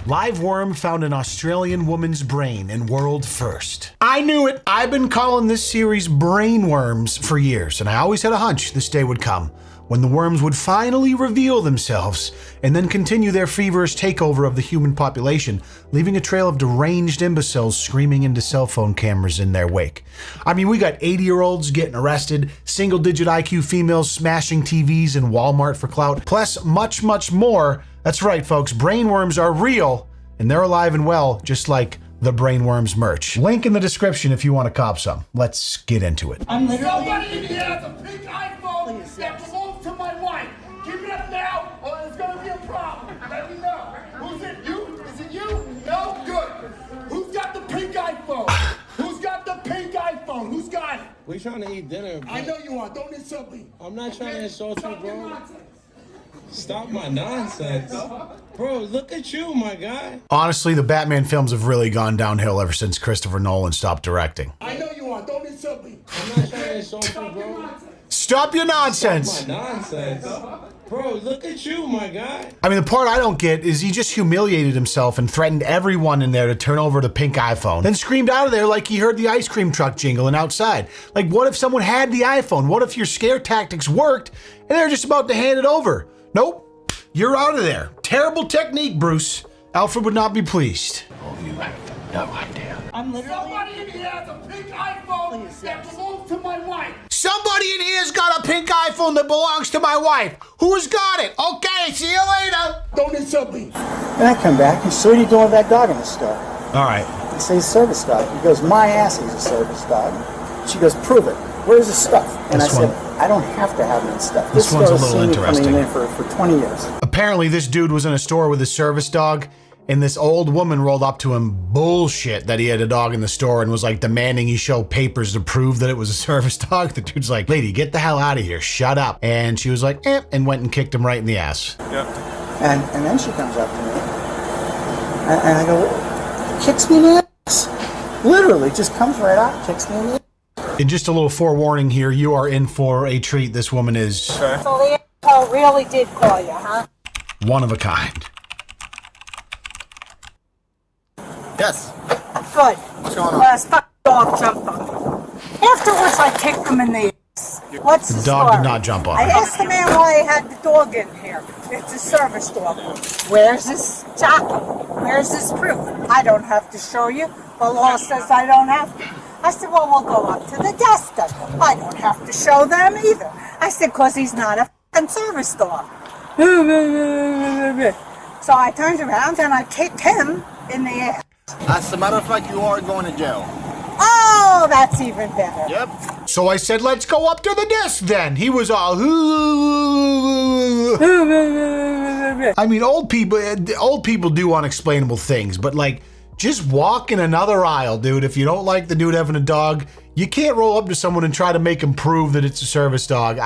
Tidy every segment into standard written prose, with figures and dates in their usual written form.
Live worm found an Australian woman's brain in world first. I knew it. I've been calling this series Brainworms for years, and I always had a hunch this day would come, when the worms would finally reveal themselves and then continue their feverish takeover of the human population, leaving a trail of deranged imbeciles screaming into cell phone cameras in their wake. I mean, we got 80-year-olds getting arrested, single-digit IQ females smashing TVs in Walmart for clout, plus much, much more. That's right, folks, brainworms are real, and they're alive and well, just like the Brainworms merch. Link in the description if you want to cop some. Let's get into it. I'm literally... Somebody in here has a pink iPhone that belongs to my wife. Give it up now, or there's gonna be a problem. Let me know. Who's it? You? Is it you? No? Good. Who's got the pink iPhone? Who's got the pink iPhone? Who's got it? We trying to eat dinner, bro. I know you are. Don't insult me. I'm not trying to insult you, Stop your bro. nonsense. Stop my nonsense. Bro, look at you, my guy. Honestly, the Batman films have really gone downhill ever since Christopher Nolan stopped directing. I know you are. Don't insult me. I'm not trying to insult you, Stop your bro. nonsense. Stop your nonsense! Stop my nonsense. Bro, look at you, my guy. I mean, the part I don't get is he just humiliated himself and threatened everyone in there to turn over the pink iPhone, then screamed out of there like he heard the ice cream truck jingling outside. Like, what if someone had the iPhone? What if your scare tactics worked and they're just about to hand it over? Nope. You're out of there. Terrible technique, Bruce. Alfred would not be pleased. Oh, you have no idea. I'm literally... Somebody in here has a pink iPhone that belongs to my wife. Somebody in here's got a pink iPhone that belongs to my wife. Who's got it? Okay, see you later. Don't insult me. And I come back, and so what are you doing with that dog in the store? All right. I say, service dog. He goes, my ass is a service dog. She goes, prove it. Where's the stuff? And This I said, one- I don't have to have any stuff. This one's a little seen me interesting. coming in for 20 years. Apparently, this dude was in a store with his service dog, and this old woman rolled up to him bullshit that he had a dog in the store and was like demanding he show papers to prove that it was a service dog. The dude's like, lady, get the hell out of here. Shut up. And she was like, and went and kicked him right in the ass. Yeah. And then she comes up to me, and I go, kicks me in the ass. Literally, just comes right out, kicks me in the ass. And just a little forewarning here, you are in for a treat. This woman is So the asshole really did call you, huh? one of a kind. Yes. Good. What's going on? Last fucking dog jumped on me. Afterwards, I kicked him in the ass. What's the dog story? did not jump on I her. asked the man why he had the dog in here. It's a service dog. Where's his jockey? Where's his proof? I don't have to show you. The law says I don't have to. I said, well, we'll go up to the desk then. I don't have to show them either. I said, because he's not a fucking service dog. So I turned around and I kicked him in the ass. As a matter of fact, you are going to jail. Oh, that's even better. Yep. So I said, let's go up to the desk then. He was all, I mean, old people do unexplainable things, but like, just walk in another aisle, dude. If you don't like the dude having a dog, you can't roll up to someone and try to make him prove that it's a service dog.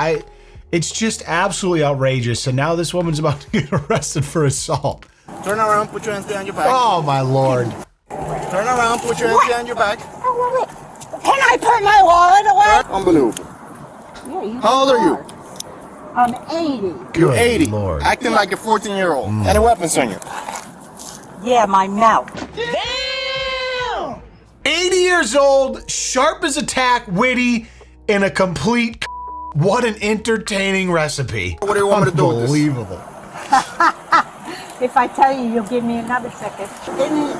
It's just absolutely outrageous. And now this woman's about to get arrested for assault. Turn around, put your hands behind your back. Oh, my Lord. Turn around, put your hands behind your back. Can I put my wallet away? Unbelievable. How old are you? I'm 80. You're 80. Lord. Acting like a 14-year-old. Any weapons on you? Yeah, my mouth. 80 years old, sharp as a tack, witty, and a complete what an entertaining recipe. What do you want me to do with this? Unbelievable. If I tell you, you'll give me another second.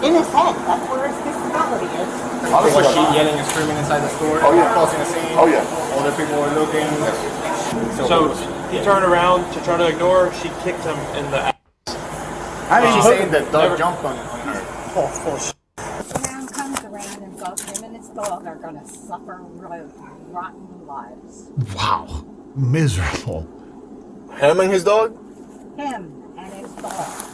In his head, that's where his disability is. Was she yelling and screaming inside the store? Oh, yeah. Causing a scene? Oh, yeah. Other people were looking. So he turned around to try to ignore her. She kicked him in the ass. How did she say that dog jumped on her? The man comes around and both him and his dog are going to suffer rotten lives. Wow. Miserable. Him and his dog? Him and his dog.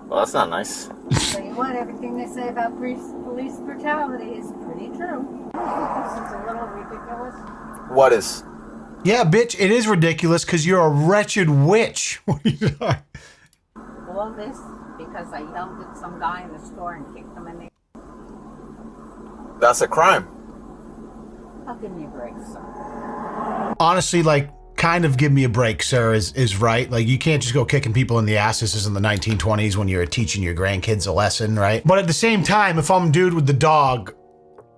Well, that's not nice. Tell you what, everything they say about police brutality is pretty true. This is a little ridiculous. What is? Yeah, bitch, it is ridiculous because you're a wretched witch. What are you doing? All this because I yelled at some guy in the store and kicked him in the... That's a crime. I'll give me a break, son. Honestly, like, kind of give me a break, sir, is right. Like, you can't just go kicking people in the ass. This is in the 1920s when you're teaching your grandkids a lesson, right? But at the same time, if I'm dude with the dog,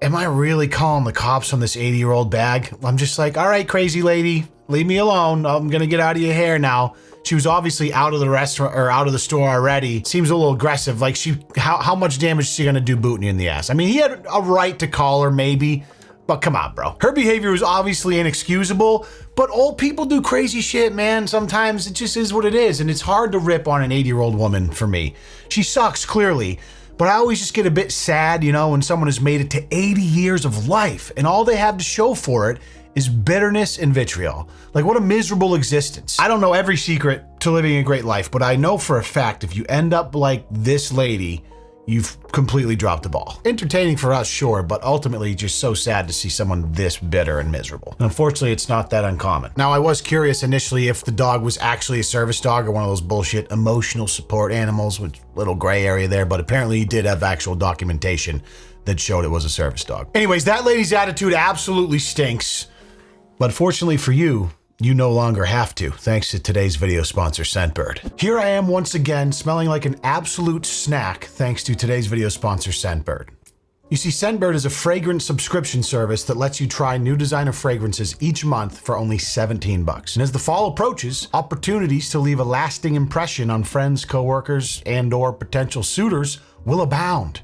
am I really calling the cops on this 80-year-old bag? I'm just like, all right, crazy lady, leave me alone. I'm gonna get out of your hair now. She was obviously out of the restaurant or out of the store already. Seems a little aggressive. Like, how much damage is she gonna do booting you in the ass? I mean, he had a right to call her, maybe, but come on, bro. Her behavior was obviously inexcusable, but old people do crazy shit, man. Sometimes it just is what it is, and it's hard to rip on an 80-year-old woman for me. She sucks, clearly, but I always just get a bit sad, you know, when someone has made it to 80 years of life, and all they have to show for it is bitterness and vitriol. Like, what a miserable existence. I don't know every secret to living a great life, but I know for a fact if you end up like this lady, you've completely dropped the ball. Entertaining for us, sure, but ultimately just so sad to see someone this bitter and miserable. And unfortunately, it's not that uncommon. Now, I was curious initially if the dog was actually a service dog or one of those bullshit emotional support animals, with little gray area there, but apparently he did have actual documentation that showed it was a service dog. Anyways, that lady's attitude absolutely stinks. But fortunately for you, you no longer have to, thanks to today's video sponsor, Scentbird. Here I am once again, smelling like an absolute snack, thanks to today's video sponsor, Scentbird. You see, Scentbird is a fragrance subscription service that lets you try new designer fragrances each month for only $17. And as the fall approaches, opportunities to leave a lasting impression on friends, coworkers, and/or potential suitors will abound.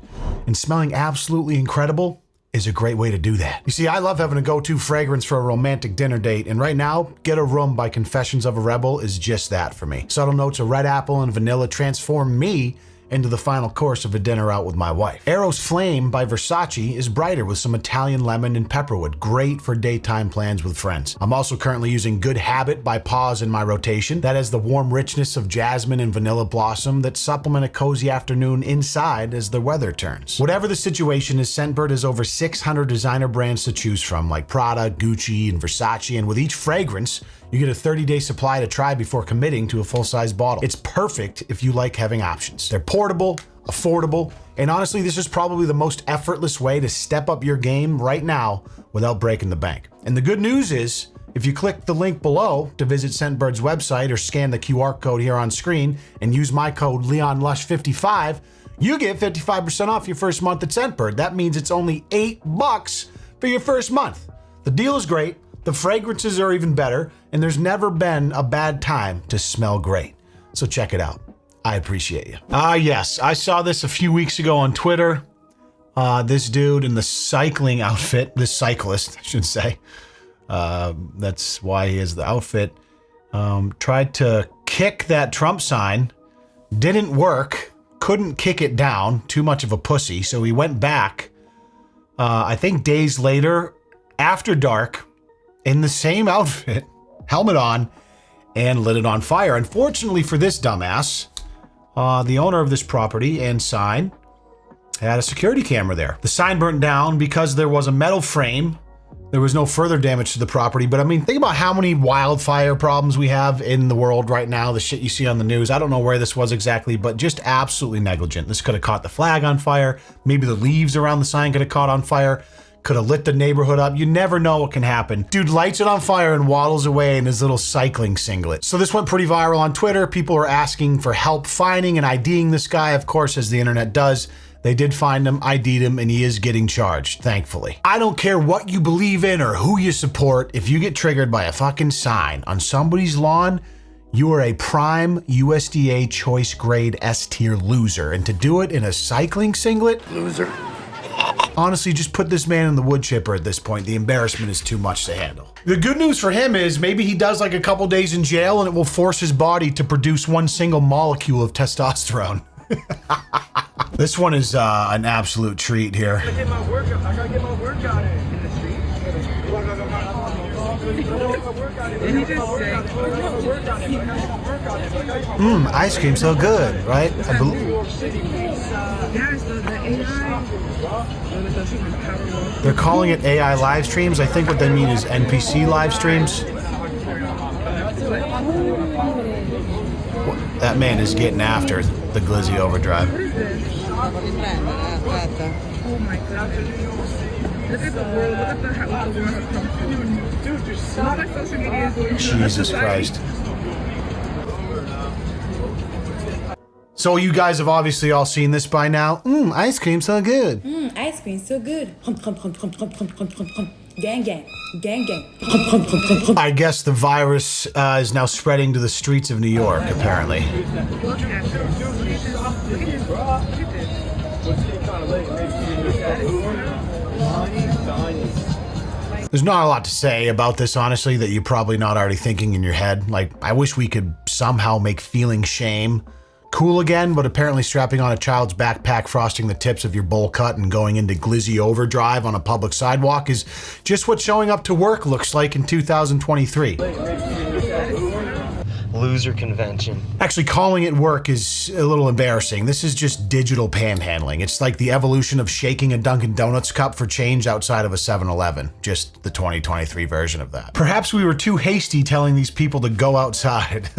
And smelling absolutely incredible is a great way to do that. You see, I love having a go-to fragrance for a romantic dinner date, and right now, Get a Room by Confessions of a Rebel is just that for me. Subtle notes of red apple and vanilla transform me into the final course of a dinner out with my wife. Eros Flame by Versace is brighter with some Italian lemon and pepperwood, great for daytime plans with friends. I'm also currently using Good Habit by Pause in my rotation. That has the warm richness of jasmine and vanilla blossom that supplement a cozy afternoon inside as the weather turns. Whatever the situation is, Scentbird has over 600 designer brands to choose from, like Prada, Gucci, and Versace, and with each fragrance, you get a 30-day supply to try before committing to a full-size bottle. It's perfect if you like having options. They're portable, affordable, and honestly, this is probably the most effortless way to step up your game right now without breaking the bank. And the good news is, if you click the link below to visit Scentbird's website or scan the QR code here on screen and use my code LeonLush55, you get 55% off your first month at Scentbird. That means it's only $8 for your first month. The deal is great. The fragrances are even better, and there's never been a bad time to smell great. So check it out. I appreciate you. Yes, I saw this a few weeks ago on Twitter. This dude in the cycling outfit, this cyclist, I should say, that's why he has the outfit, tried to kick that Trump sign, didn't work, couldn't kick it down, too much of a pussy, so he went back, I think days later, after dark, in the same outfit, helmet on, and lit it on fire. Unfortunately for this dumbass, the owner of this property and sign had a security camera there. The sign burnt down because there was a metal frame. There was no further damage to the property, but I mean, think about how many wildfire problems we have in the world right now, the shit you see on the news. I don't know where this was exactly, but just absolutely negligent. This could have caught the flag on fire. Maybe the leaves around the sign could have caught on fire. Could have lit the neighborhood up. You never know what can happen. Dude lights it on fire and waddles away in his little cycling singlet. So this went pretty viral on Twitter. People were asking for help finding and IDing this guy, of course, as the internet does. They did find him, ID'd him, and he is getting charged, thankfully. I don't care what you believe in or who you support. If you get triggered by a fucking sign on somebody's lawn, you are a prime USDA choice grade S tier loser. And to do it in a cycling singlet? Loser. Honestly, just put this man in the wood chipper at this point. The embarrassment is too much to handle. The good news for him is maybe he does like a couple days in jail and it will force his body to produce one single molecule of testosterone. This one is an absolute treat here. I gotta get my workout in the street. Ice cream so good, right? I believe. They're calling it AI live streams. I think what they mean is NPC live streams. That man is getting after the Glizzy Overdrive. Oh my God. Look at the world. Look at what the world has come to. Dude, you're so... Look at social media is doing. Jesus Christ. So you guys have obviously all seen this by now. Ice cream so good. Ice cream so good. Gang, gang. Gang, gang. I guess the virus is now spreading to the streets of New York, apparently. There's not a lot to say about this, honestly, that you're probably not already thinking in your head. Like, I wish we could somehow make feeling shame cool again, but apparently strapping on a child's backpack, frosting the tips of your bowl cut, and going into Glizzy Overdrive on a public sidewalk is just what showing up to work looks like in 2023. Loser convention. Actually, calling it work is a little embarrassing. This is just digital panhandling. It's like the evolution of shaking a Dunkin' Donuts cup for change outside of a 7-Eleven. Just the 2023 version of that. Perhaps we were too hasty telling these people to go outside.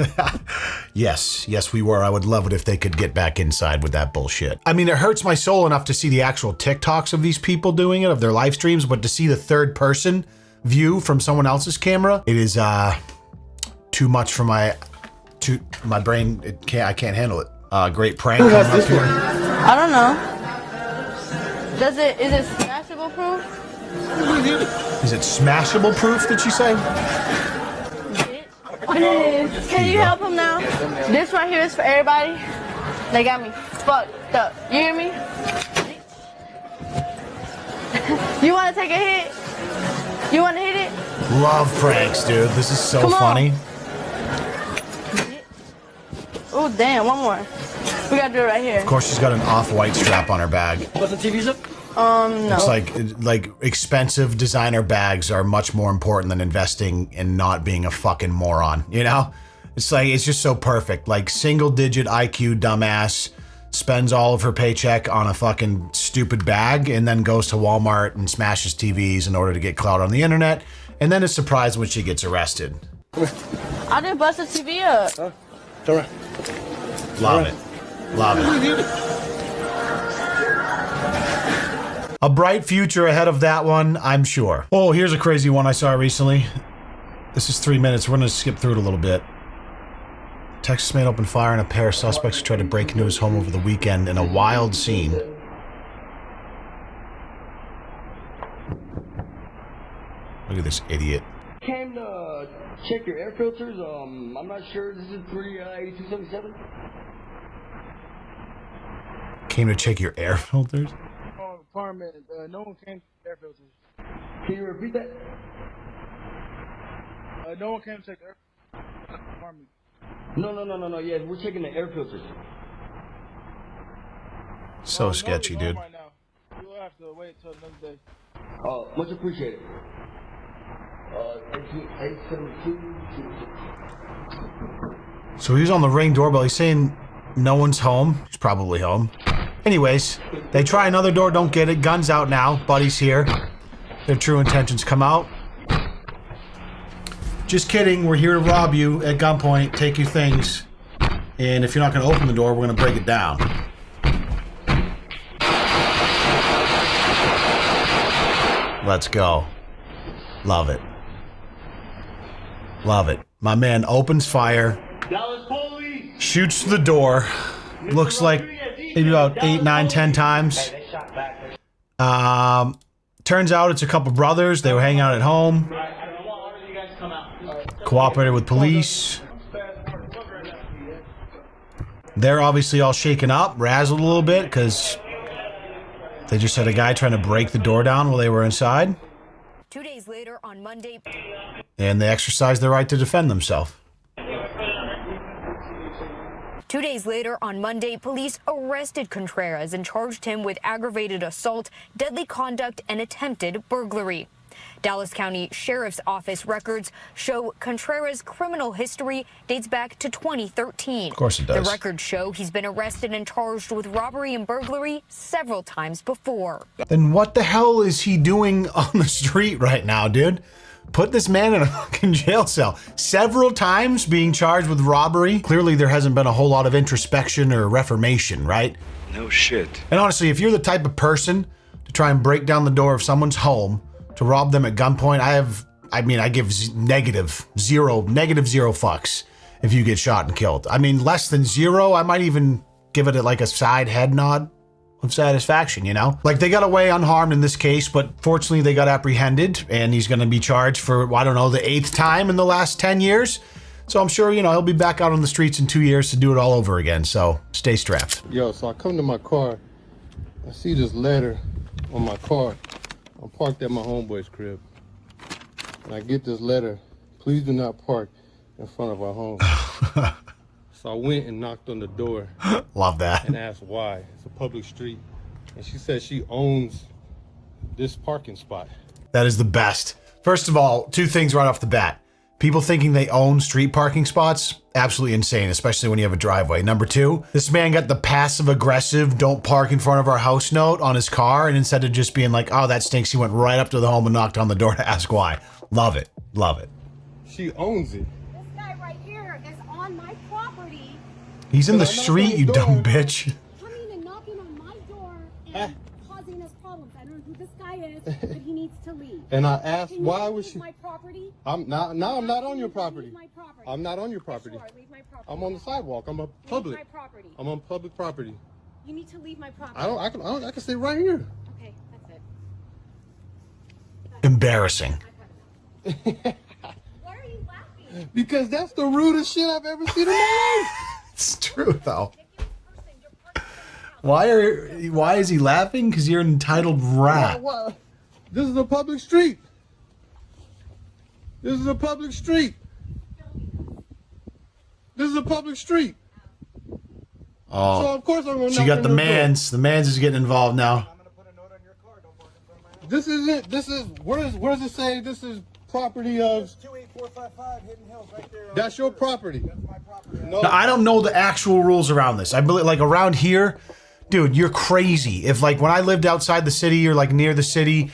Yes, we were. I would love it if they could get back inside with that bullshit. I mean, it hurts my soul enough to see the actual TikToks of these people doing it, of their live streams, but to see the third person view from someone else's camera, it is, too much for my brain. I can't handle it. Great prank coming up here. I don't know. Is it Smashable Proof? Is it Smashable Proof, did she say? Can you help him now? This right here is for everybody. They got me fucked up. You hear me? You want to take a hit? You want to hit it? Love pranks, dude. This is so funny. Oh, damn, one more. We gotta do it right here. Of course, she's got an off-white strap on her bag. What's the TV's up? No. It's like expensive designer bags are much more important than investing in not being a fucking moron, you know? It's like, it's just so perfect. Like, single-digit IQ dumbass spends all of her paycheck on a fucking stupid bag and then goes to Walmart and smashes TVs in order to get clout on the internet, and then is surprised when she gets arrested. I didn't bust the TV up. Huh? Turn around. Love it. Love it. A bright future ahead of that one, I'm sure. Oh, here's a crazy one I saw recently. This is 3 minutes. We're going to skip through it a little bit. Texas man opened fire on a pair of suspects who tried to break into his home over the weekend in a wild scene. Look at this idiot. Came to check your air filters. I'm not sure. This is 38277. Came to check your air filters? Apartment. No one came to air filters. Can you repeat that? No one came to check the air apartment. No. Yeah, we're checking the air filters. So sketchy, dude. Right now. You'll have to wait till another day. Oh, much appreciated. 872. So he's on the Ring doorbell. He's saying no one's home. He's probably home. Anyways, they try another door, don't get it. Gun's out now. Buddy's here. Their true intentions come out. Just kidding. We're here to rob you at gunpoint, take your things. And if you're not going to open the door, we're going to break it down. Let's go. Love it. Love it. My man opens fire. Shoots the door. Looks like maybe about 8, 9, 10 times. Turns out it's a couple brothers. They were hanging out at home. Cooperated with police. They're obviously all shaken up, razzled a little bit, because they just had a guy trying to break the door down while they were inside. 2 days later on Monday. And they exercised their right to defend themselves. 2 days later on Monday, police arrested Contreras and charged him with aggravated assault, deadly conduct, and attempted burglary. Dallas County Sheriff's Office records show Contreras' criminal history dates back to 2013. Of course it does. The records show he's been arrested and charged with robbery and burglary several times before. Then what the hell is he doing on the street right now, dude? Put this man in a fucking jail cell. Several times being charged with robbery. Clearly there hasn't been a whole lot of introspection or reformation, right? No shit. And honestly, if you're the type of person to try and break down the door of someone's home to rob them at gunpoint. I give negative zero fucks if you get shot and killed. I mean, less than zero, I might even give it like a side head nod of satisfaction, you know? Like, they got away unharmed in this case, but fortunately they got apprehended, and he's gonna be charged for, I don't know, the 8th time in the last 10 years. So I'm sure, you know, he'll be back out on the streets in 2 years to do it all over again, so stay strapped. Yo, so I come to my car, I see this letter on my car. I'm parked at my homeboy's crib. And I get this letter, please do not park in front of our home. So I went and knocked on the door. Love that. And asked why. It's a public street. And she said she owns this parking spot. That is the best. First of all, 2 things right off the bat. People thinking they own street parking spots, absolutely insane, especially when you have a driveway. Number 2, this man got the passive-aggressive don't park in front of our house note on his car, and instead of just being like, oh, that stinks, he went right up to the home and knocked on the door to ask why. Love it. Love it. She owns it. This guy right here is on my property. He's in the street, you dumb bitch. Coming and knocking on my door and causing us problems. I don't know who this guy is, but he needs to leave. And I asked, why was she... my property? I'm not on your property. I'm not on your property. Sure, leave my property. I'm on the sidewalk. I'm a public. Leave my property. I'm on public property. You need to leave my property. I can stay right here. Okay, that's it. Embarrassing. Why are you laughing? Because that's the rudest shit I've ever seen in my life. It's true, though. Why is he laughing? Because you're an entitled rat. This is a public street. This is a public street. This is a public street. Oh, so of course I'm gonna. She got the mans. The mans is getting involved now. This is it. This is where does it say this is property of? 28455 Hidden Hills, right there. That's your property. That's my property. No. Now, I don't know the actual rules around this. I believe, like, around here, dude, you're crazy. If, like, when I lived outside the city or, like, near the city,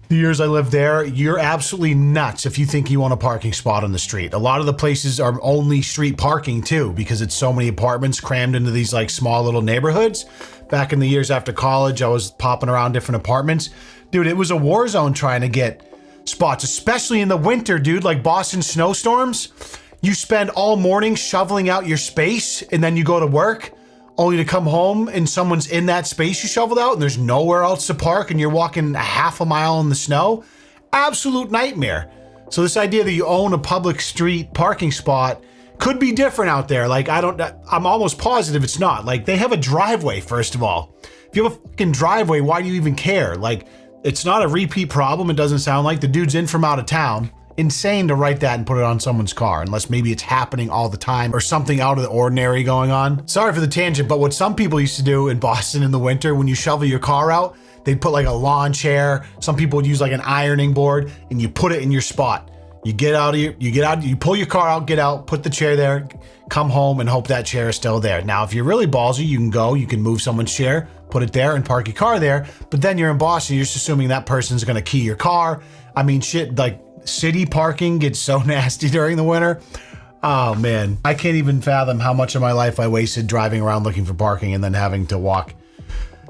the years I lived there, you're absolutely nuts if you think you want a parking spot on the street. A lot of the places are only street parking, too, because it's so many apartments crammed into these, like, small little neighborhoods. Back in the years after college, I was popping around different apartments. Dude, it was a war zone trying to get spots, especially in the winter, dude, like Boston snowstorms. You spend all morning shoveling out your space, and then you go to work, only to come home and someone's in that space you shoveled out and there's nowhere else to park and you're walking a half a mile in the snow. Absolute nightmare. So this idea that you own a public street parking spot could be different out there. Like, I'm almost positive it's not. Like, they have a driveway, first of all. If you have a fucking driveway, why do you even care? Like, it's not a repeat problem. It doesn't sound like. The dude's in from out of town. Insane to write that and put it on someone's car, unless maybe it's happening all the time or something out of the ordinary going on. Sorry for the tangent, but what some people used to do in Boston in the winter, when you shovel your car out, they'd put like a lawn chair. Some people would use like an ironing board, and you put it in your spot. You pull your car out, get out, put the chair there, come home and hope that chair is still there. Now, if you're really ballsy, you can move someone's chair, put it there and park your car there. But then you're in Boston, you're just assuming that person's gonna key your car. I mean, shit, like city parking gets so nasty during the winter. Oh man, I can't even fathom how much of my life I wasted driving around looking for parking and then having to walk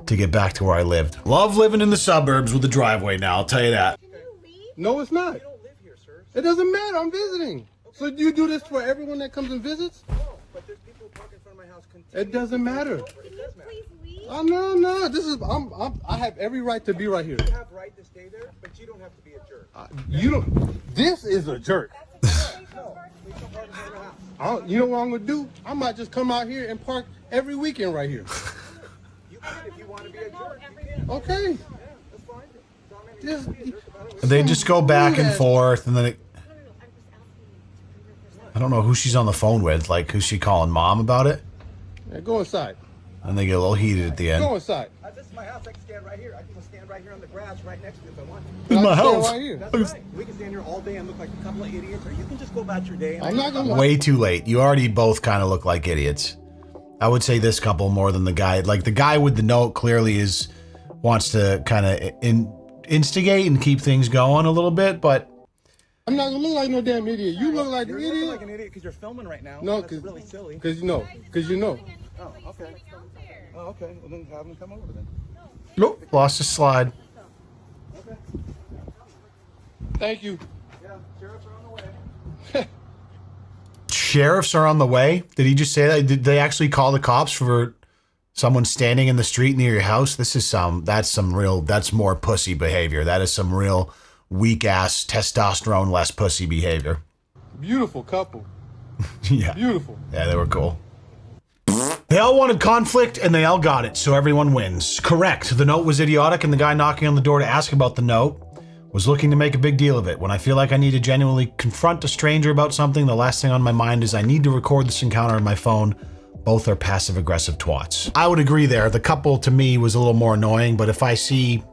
to get back to where I lived. Love living in the suburbs with a driveway now, I'll tell you that. No, it's not. It doesn't matter. I'm visiting. So do you do this for everyone that comes and visits? No, but there's people parking in front of my house. It doesn't matter. It does matter. No. This is. I have every right to be right here. You have right to stay there, but you don't have to be a jerk. You don't. This is a jerk. You know what I'm gonna do? I might just come out here and park every weekend right here. You can if you want to be a jerk. Okay. They just go back and forth, and then I don't know who she's on the phone with. Like, who's she calling mom about it? Yeah, go inside. And they get a little heated at the end. Go inside. This is my house. I can stand right here. I can stand right here on the grass right next to you if I want to. This is my house. Right here. That's right. We can stand here all day and look like a couple of idiots, or you can just go about your day. I'm not gonna. Way too late. You already both kind of look like idiots. I would say this couple more than the guy. Like, the guy with the note clearly wants to kind of instigate and keep things going a little bit, but I'm not gonna look like no damn idiot. You look like an idiot. You're like an idiot because you're filming right now. No, that's really silly. Because you know. Oh, okay. Oh, okay. Well, then have them come over then. Nope, lost his slide. Thank you. Yeah, sheriffs are on the way. Sheriffs are on the way? Did he just say that? Did they actually call the cops for someone standing in the street near your house? That's more pussy behavior. That is some real weak ass testosterone less pussy behavior. Beautiful couple. Yeah. Beautiful. Yeah, they were cool. They all wanted conflict and they all got it, so everyone wins. Correct. The note was idiotic and the guy knocking on the door to ask about the note was looking to make a big deal of it. When I feel like I need to genuinely confront a stranger about something, the last thing on my mind is I need to record this encounter on my phone. Both are passive-aggressive twats. I would agree there. The couple, to me, was a little more annoying, but if I see...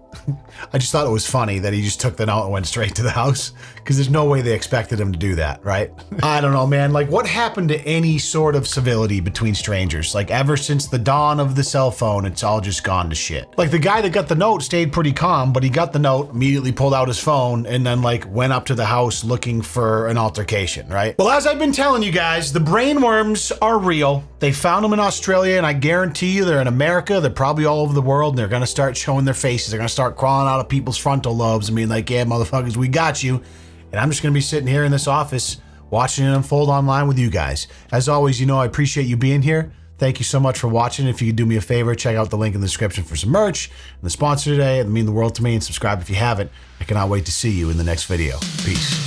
I just thought it was funny that he just took the note and went straight to the house, because there's no way they expected him to do that, right? I don't know, man. Like, what happened to any sort of civility between strangers? Like, ever since the dawn of the cell phone, it's all just gone to shit. Like, the guy that got the note stayed pretty calm, but he got the note, immediately pulled out his phone, and then, like, went up to the house looking for an altercation, right? Well, as I've been telling you guys, the brainworms are real. They found them in Australia, and I guarantee you they're in America. They're probably all over the world, and they're gonna start showing their faces. They're gonna start crawling out of people's frontal lobes and being like, yeah, motherfuckers, we got you. And I'm just gonna be sitting here in this office watching it unfold online with you guys. As always, you know I appreciate you being here. Thank you so much for watching. If you could do me a favor, check out the link in the description for some merch and the sponsor today. It would mean the world to me, and subscribe if you haven't. I cannot wait to see you in the next video. Peace.